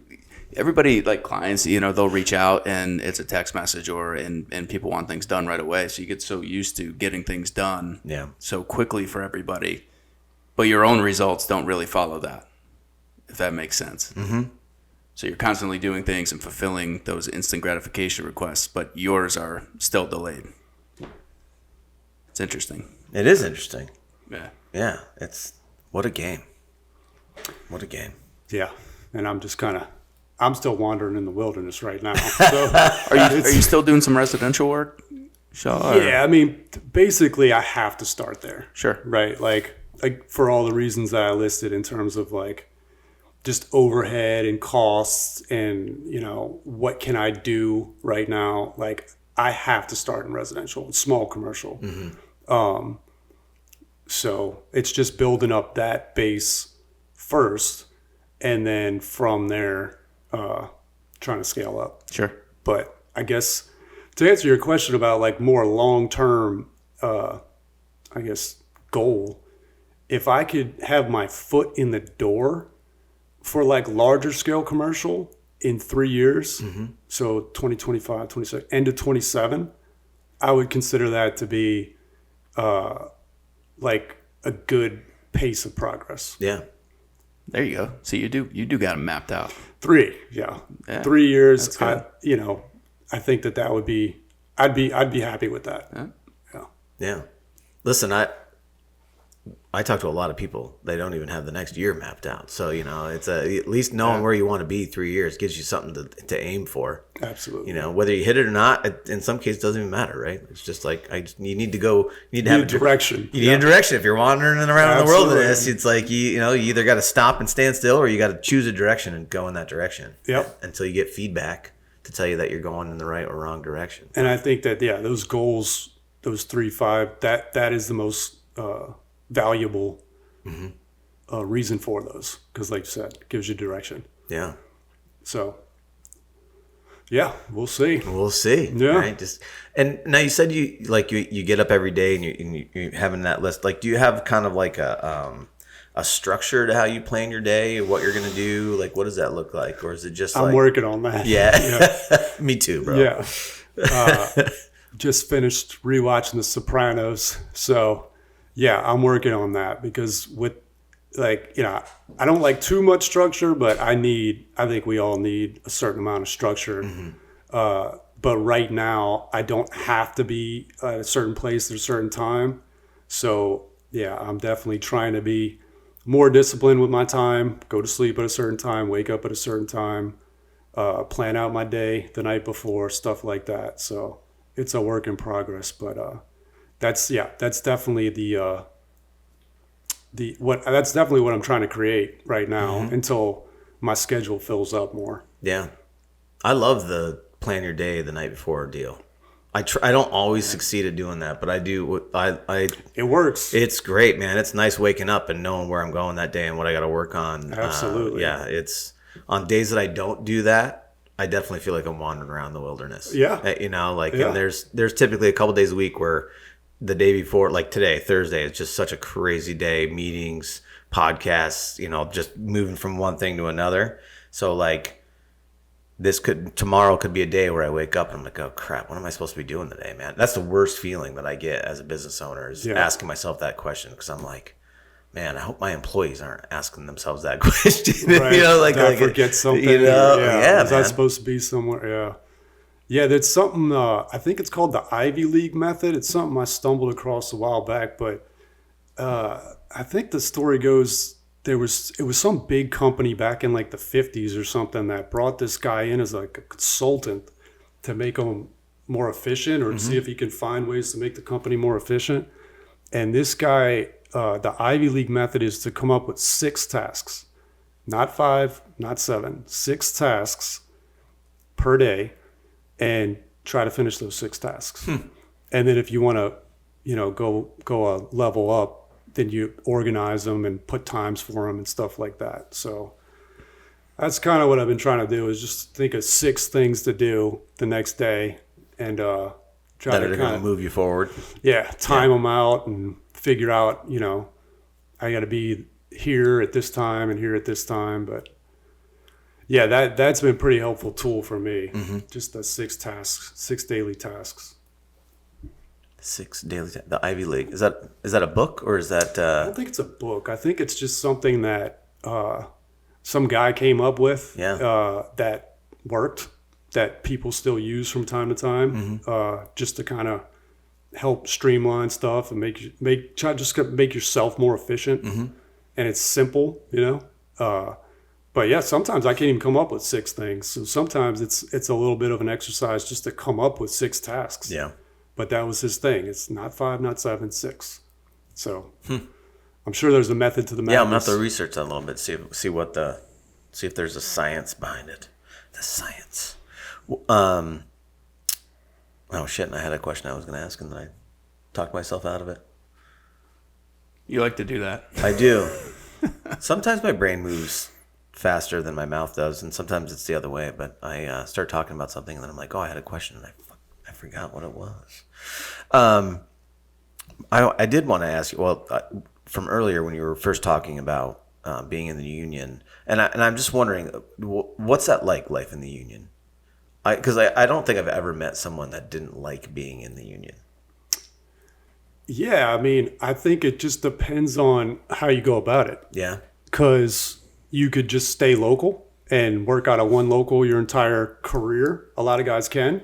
Everybody, like clients, they'll reach out and it's a text message and people want things done right away. So you get so used to getting things done so quickly for everybody. But your own results don't really follow that, if that makes sense. Mm-hmm. So you're constantly doing things and fulfilling those instant gratification requests, but yours are still delayed. It's interesting. It is interesting. Yeah. Yeah. What a game. What a game. Yeah. And I'm still wandering in the wilderness right now. So are you still doing some residential work, Shaw? Yeah, I mean, basically, I have to start there. Sure. Right, like for all the reasons that I listed in terms of like just overhead and costs and what can I do right now? Like I have to start in residential and small commercial. Mm-hmm. So it's just building up that base first, and then from there. Trying to scale up. Sure. But I guess to answer your question about like more long-term, goal, if I could have my foot in the door for like larger scale commercial in 3 years, so 2025, 26, end of 27, I would consider that to be like a good pace of progress. Yeah. There you go. So you do got them mapped out. 3, yeah. 3 years. I think that would be. I'd be happy with that. Yeah. Listen, I talk to a lot of people. They don't even have the next year mapped out. So it's at least knowing where you want to be 3 years gives you something to aim for. Absolutely. Whether you hit it or not, in some cases, doesn't even matter, right? It's just like you need to go. You need to have a direction. You need a direction. If you're wandering around in the wilderness, it's like you either got to stop and stand still, or you got to choose a direction and go in that direction. Yep. Until you get feedback to tell you that you're going in the right or wrong direction. And I think that those goals, those 3, 5, that is the most valuable reason for those, because like you said, it gives you direction. Yeah. So yeah, we'll see. Yeah. Right? And now you said you get up every day and you're having that list. Like, do you have kind of like a structure to how you plan your day, what you're gonna do? Like, what does that look like, or is it just? I'm working on that. Yeah. Me too, bro. Yeah. Just finished rewatching The Sopranos, so. Yeah, I'm working on that because with I don't like too much structure, but I think we all need a certain amount of structure. Mm-hmm. But right now I don't have to be at a certain place at a certain time. So yeah, I'm definitely trying to be more disciplined with my time, go to sleep at a certain time, wake up at a certain time, plan out my day the night before, stuff like that. So it's a work in progress, but that's definitely that's definitely what I'm trying to create right now until my schedule fills up more. Yeah. I love the plan your day the night before deal. I don't always succeed at doing that, but I do. It works. It's great, man. It's nice waking up and knowing where I'm going that day and what I got to work on. Absolutely. It's on days that I don't do that, I definitely feel like I'm wandering around the wilderness. Yeah. And there's typically a couple days a week where the day before, like today, Thursday, it's just such a crazy day, meetings, podcasts, just moving from one thing to another. So like tomorrow could be a day where I wake up and I'm like, oh crap, what am I supposed to be doing today, man? That's the worst feeling that I get as a business owner is asking myself that question, because I'm like, man, I hope my employees aren't asking themselves that question. Right. I forget something. Yeah, is that supposed to be somewhere? Yeah. Yeah, that's something, I think it's called the Ivy League method. It's something I stumbled across a while back, but I think the story goes, it was some big company back in like the 50s or something that brought this guy in as like a consultant to make them more efficient, or to see if he can find ways to make the company more efficient. And this guy, the Ivy League method is to come up with 6 tasks, not 5, not 7, 6 tasks per day, and try to finish those 6 tasks. And then if you want to, go a level up, then you organize them and put times for them and stuff like that. So that's kind of what I've been trying to do, is just think of 6 things to do the next day and try that are going to move you forward. Time them out and figure out, I got to be here at this time and here at this time. But yeah, that's been a pretty helpful tool for me. Mm-hmm. Just the 6 daily tasks. 6 daily tasks. The Ivy League. Is that a book or is that? I don't think it's a book. I think it's just something that some guy came up with. That worked, that people still use from time to time, just to kind of help streamline stuff and make yourself more efficient. Mm-hmm. And it's simple, but yeah, sometimes I can't even come up with 6 things. So sometimes it's a little bit of an exercise just to come up with 6 tasks. Yeah. But that was his thing. It's not 5, not 7, 6. So I'm sure there's a method to the madness. Yeah, I'm gonna have to research that a little bit. See if there's a science behind it. The science. Oh shit! And I had a question I was going to ask, and then I talked myself out of it. You like to do that? I do. Sometimes my brain moves faster than my mouth does, and sometimes it's the other way. But I start talking about something, and then I'm like, "Oh, I had a question, and I forgot what it was." I did want to ask you. Well, from earlier when you were first talking about being in the union, and I'm just wondering, what's that like, life in the union? Because I don't think I've ever met someone that didn't like being in the union. Yeah, I mean, I think it just depends on how you go about it. Yeah. Because you could just stay local and work out of one local your entire career. A lot of guys can.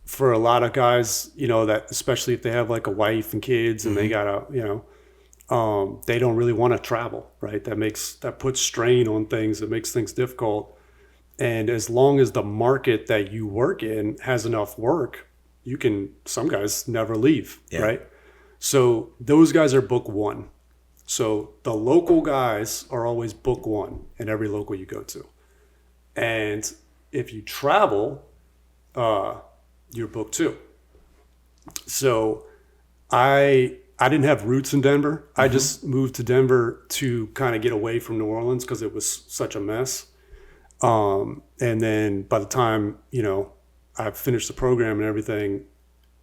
For a lot of guys, that especially if they have like a wife and kids and they gotta, they don't really want to travel, right? That puts strain on things. It makes things difficult. And as long as the market that you work in has enough work, some guys never leave, right? So those guys are book one. So the local guys are always book one in every local you go to. And if you travel, you're book two. So I didn't have roots in Denver. I just moved to Denver to kind of get away from New Orleans because it was such a mess. And then by the time, I finished the program and everything,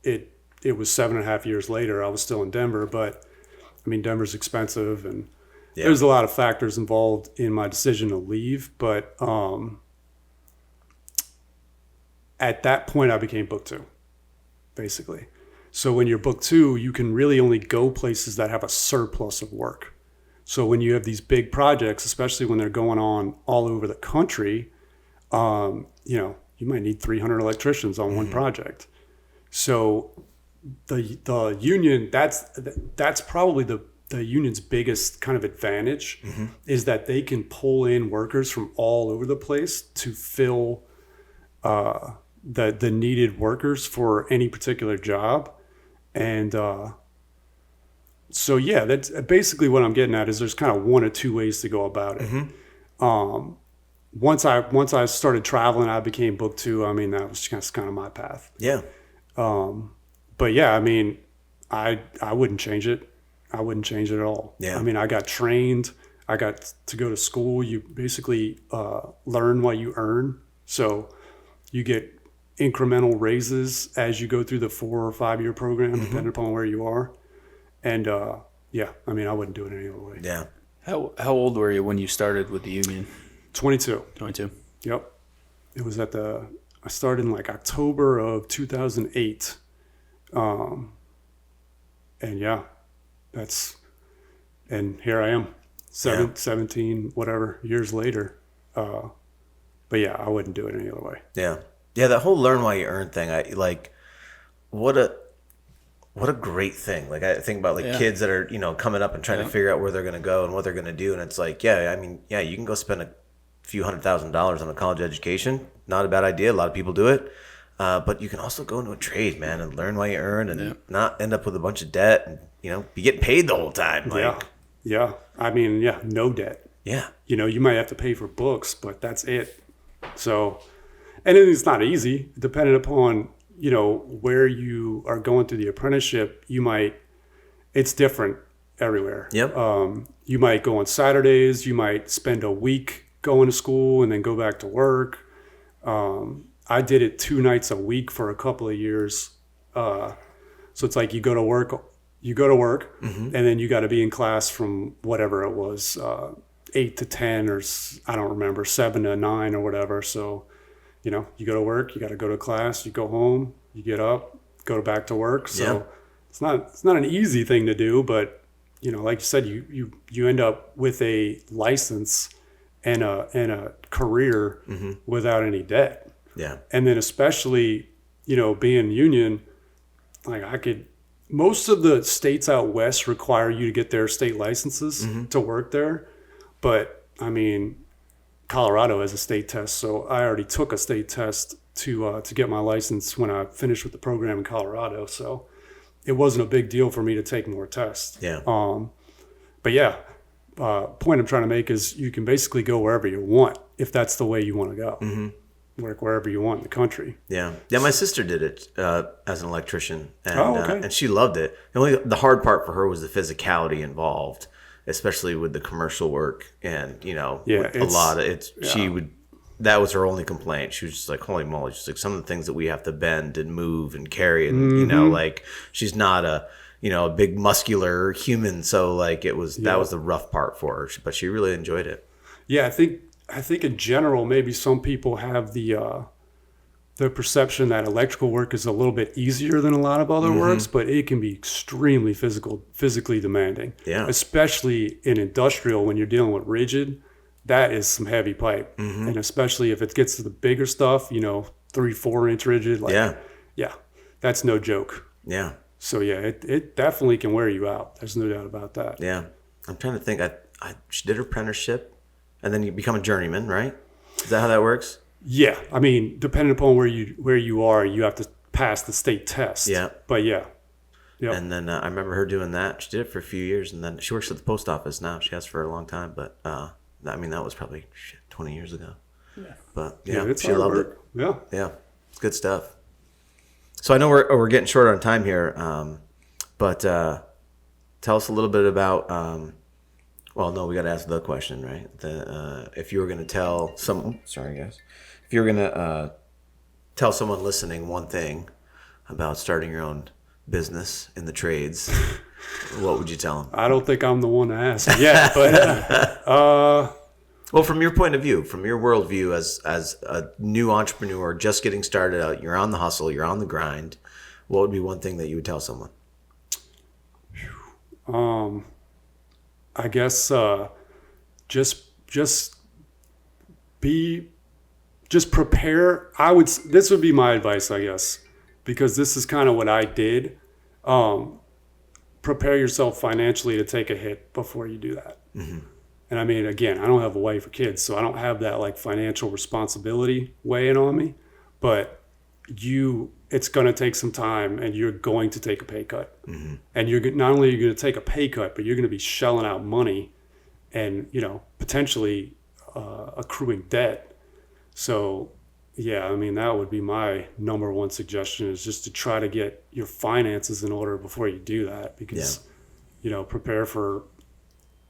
it was 7.5 years later, I was still in Denver, but I mean, Denver's expensive and there's a lot of factors involved in my decision to leave. But, at that point I became book two, basically. So when you're book two, you can really only go places that have a surplus of work. So when you have these big projects, especially when they're going on all over the country, you might need 300 electricians on one project. So the union, that's probably the union's biggest kind of advantage is that they can pull in workers from all over the place to fill the needed workers for any particular job. And so yeah, that's basically what I'm getting at is there's kind of one or two ways to go about it. Once I started traveling, I became book two. I mean, that was just kind of my path. Yeah. But yeah, I mean, I wouldn't change it. I wouldn't change it at all. Yeah. I mean, I got trained. I got to go to school. You basically learn what you earn. So you get incremental raises as you go through the 4 or 5 year program, depending upon where you are. And yeah, I mean, I wouldn't do it any other way. Yeah. How old were you when you started with the union? 22. 22. Yep. It was I started in like October of 2008. And yeah, and here I am 17, whatever years later. But yeah, I wouldn't do it any other way. Yeah. Yeah. That whole learn while you earn thing. What a great thing. Like I think about kids that are, coming up and trying to figure out where they're going to go and what they're going to do. And it's like, yeah, I mean, yeah, you can go spend a few $100,000 on a college education. Not a bad idea. A lot of people do it. But you can also go into a trade, man, and learn while you earn and not end up with a bunch of debt and, be getting paid the whole time. Yeah. I mean, no debt. Yeah. You might have to pay for books, but that's it. So, and it's not easy, depending upon, where you are going through the apprenticeship. It's different everywhere. Yep. You might go on Saturdays. You might spend a week going to school and then go back to work. I did it 2 nights a week for a couple of years. So it's like you go to work, and then you got to be in class from whatever it was, 8 to 10 or I don't remember, 7 to 9 or whatever. So, you know, you go to work, you got to go to class, you go home, you get up, go back to work. So it's not an easy thing to do, but you know, like you said, you end up with a license and a career without any debt. Yeah. And then especially, you know, being union, like most of the states out west require you to get their state licenses to work there. But I mean, Colorado has a state test, so I already took a state test to get my license when I finished with the program in Colorado. So it wasn't a big deal for me to take more tests. Yeah. But yeah, point I'm trying to make is you can basically go wherever you want if that's the way you want to go. Work wherever you want in the country. Yeah. Yeah, my sister did it as an electrician, and okay. And she loved it. The hard part for her was the physicality involved, especially with the commercial work, and you know, a lot of it. Yeah. That was her only complaint. She was just like, holy moly, she's like, some of the things that we have to bend and move and carry, and you know, like she's not a big muscular human, so like that was the rough part for her, but she really enjoyed it. Yeah, I think in general, maybe some people have the perception that electrical work is a little bit easier than a lot of other works, but it can be extremely physically demanding. Yeah. Especially in industrial, when you're dealing with rigid, that is some heavy pipe. And especially if it gets to the bigger stuff, 3-4 inch rigid, yeah, that's no joke. Yeah. So yeah, it definitely can wear you out. There's no doubt about that. Yeah. I'm trying to think. She did her apprenticeship. And then you become a journeyman, right? Is that how that works? Yeah, I mean, depending upon where you are, you have to pass the state test. Yeah, but yeah. Yep. And then I remember her doing that. She did it for a few years, and then she works at the post office now. She has for a long time, but I mean, that was probably 20 years ago. Yeah. But yeah, she loved it. Yeah, yeah, it's good stuff. So I know we're getting short on time here, but tell us a little bit about. Well, no, we got to ask the question, right? If you were going to tell someone, sorry guys, if you were going to tell someone listening one thing about starting your own business in the trades, what would you tell them? I don't think I'm the one to ask yet, but well, from your point of view, from your worldview as a new entrepreneur just getting started out, you're on the hustle, you're on the grind. What would be one thing that you would tell someone? I guess just prepare. This would be my advice, I guess, because this is kind of what I did. Prepare yourself financially to take a hit before you do that. And I mean, again, I don't have a wife or kids, so I don't have that like financial responsibility weighing on me, but it's going to take some time, and you're going to take a pay cut. And you're not only going to take a pay cut, but you're going to be shelling out money and, potentially accruing debt. So, yeah, I mean, that would be my number one suggestion, is just to try to get your finances in order before you do that, because, prepare for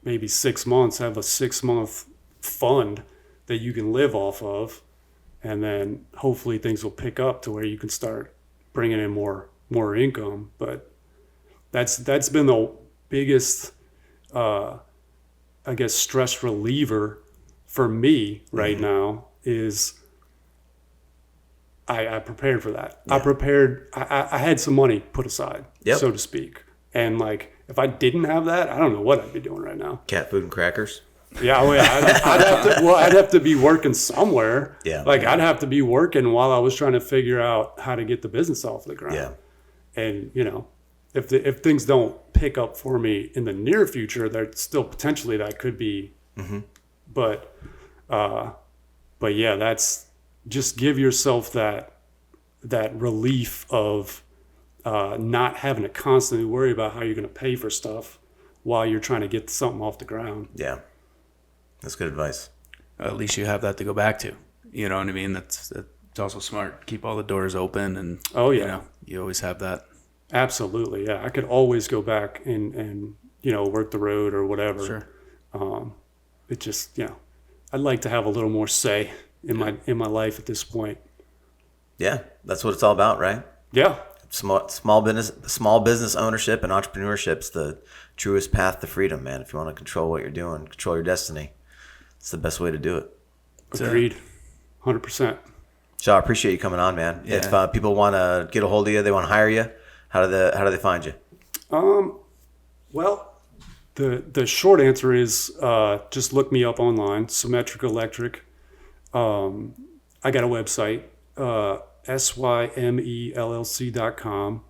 maybe 6 months, have a 6-month fund that you can live off of. And then hopefully things will pick up to where you can start bringing in more income. But that's been the biggest, I guess, stress reliever for me right now is I prepared for that. Yeah. I had some money put aside, so to speak. And like, if I didn't have that, I don't know what I'd be doing right now. Cat food and crackers. Yeah, well, I'd have to be working somewhere. Yeah. Like, I'd have to be working while I was trying to figure out how to get the business off the ground. Yeah. And, if things don't pick up for me in the near future, there's still potentially that could be. But yeah, that's just give yourself that relief of not having to constantly worry about how you're going to pay for stuff while you're trying to get something off the ground. Yeah. That's good advice. At least you have that to go back to. You know what I mean? That's also smart. Keep all the doors open, and you always have that. Absolutely, yeah. I could always go back and work the road or whatever. Sure. It just I'd like to have a little more say in my life at this point. Yeah, that's what it's all about, right? Yeah. Small business ownership and entrepreneurship's the truest path to freedom, man. If you want to control what you're doing, control your destiny, it's the best way to do it. Agreed. 100%. Shaw, I appreciate you coming on, man. Yeah. If people want to get a hold of you, they want to hire you, how do they find you? Well, the short answer is just look me up online, Symmetric Electric. I got a website, SYMELLC.com.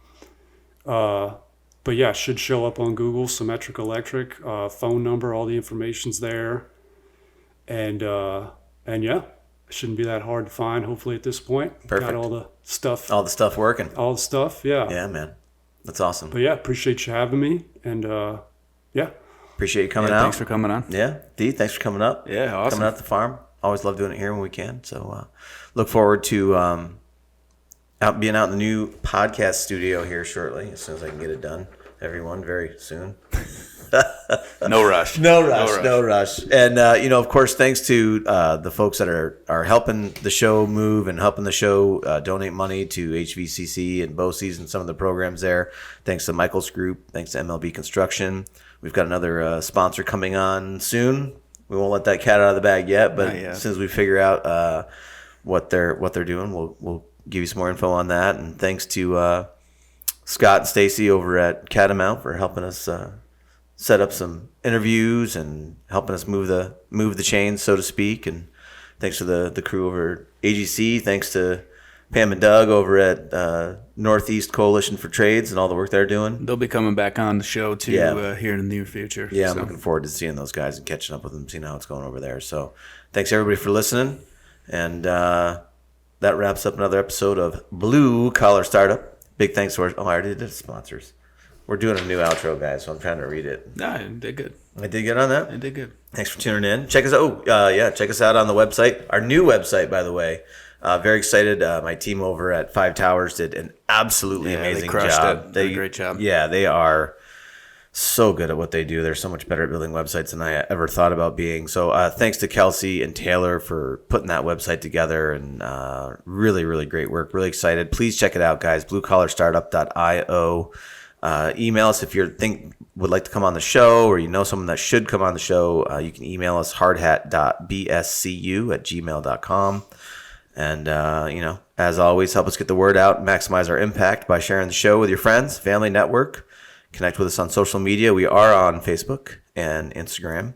But yeah, should show up on Google, Symmetric Electric, phone number, all the information's there. And yeah, it shouldn't be that hard to find, hopefully, at this point. Perfect. Got all the stuff. All the stuff working. All the stuff, yeah. Yeah, man. That's awesome. But yeah, appreciate you having me. And yeah. Appreciate you coming out. Thanks for coming on. Yeah. Dee, thanks for coming up. Yeah, awesome. Coming out to the farm. Always love doing it here when we can. So look forward to being out in the new podcast studio here shortly, as soon as I can get it done. Everyone, very soon. No rush. No rush. And, of course, thanks to the folks that are helping the show move and helping the show donate money to HVCC and BOCES and some of the programs there. Thanks to Michael's group. Thanks to MLB Construction. We've got another sponsor coming on soon. We won't let that cat out of the bag yet, but as soon as we figure out what they're doing, we'll give you some more info on that. And thanks to Scott and Stacy over at Catamount for helping us set up some interviews and helping us move the chains, so to speak. And thanks to the crew over at AGC. Thanks to Pam and Doug over at Northeast Coalition for Trades and all the work they're doing. They'll be coming back on the show too here in the near future. Yeah, so. I'm looking forward to seeing those guys and catching up with them, seeing how it's going over there. So thanks everybody for listening. And that wraps up another episode of Blue Collar Startup. Big thanks to I already did sponsors. We're doing a new outro, guys, so I'm trying to read it. No, you did good. I did good on that? I did good. Thanks for tuning in. Check us out. Check us out on the website. Our new website, by the way. Very excited. My team over at Five Towers did an absolutely amazing they crushed job. It. They did a great job. Yeah, they are so good at what they do. They're so much better at building websites than I ever thought about being. So thanks to Kelsey and Taylor for putting that website together, and really, really great work. Really excited. Please check it out, guys. bluecollarstartup.io. Email us if you would like to come on the show, or you know someone that should come on the show. You can email us hardhat.bcsu@gmail.com. And, as always, help us get the word out and maximize our impact by sharing the show with your friends, family, network. Connect with us on social media. We are on Facebook and Instagram.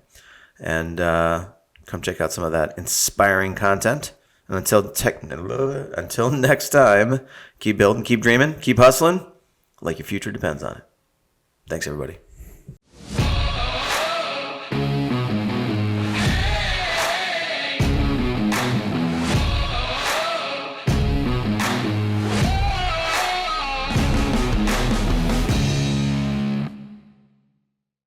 And come check out some of that inspiring content. And until next time, keep building, keep dreaming, keep hustling like your future depends on it. Thanks, everybody.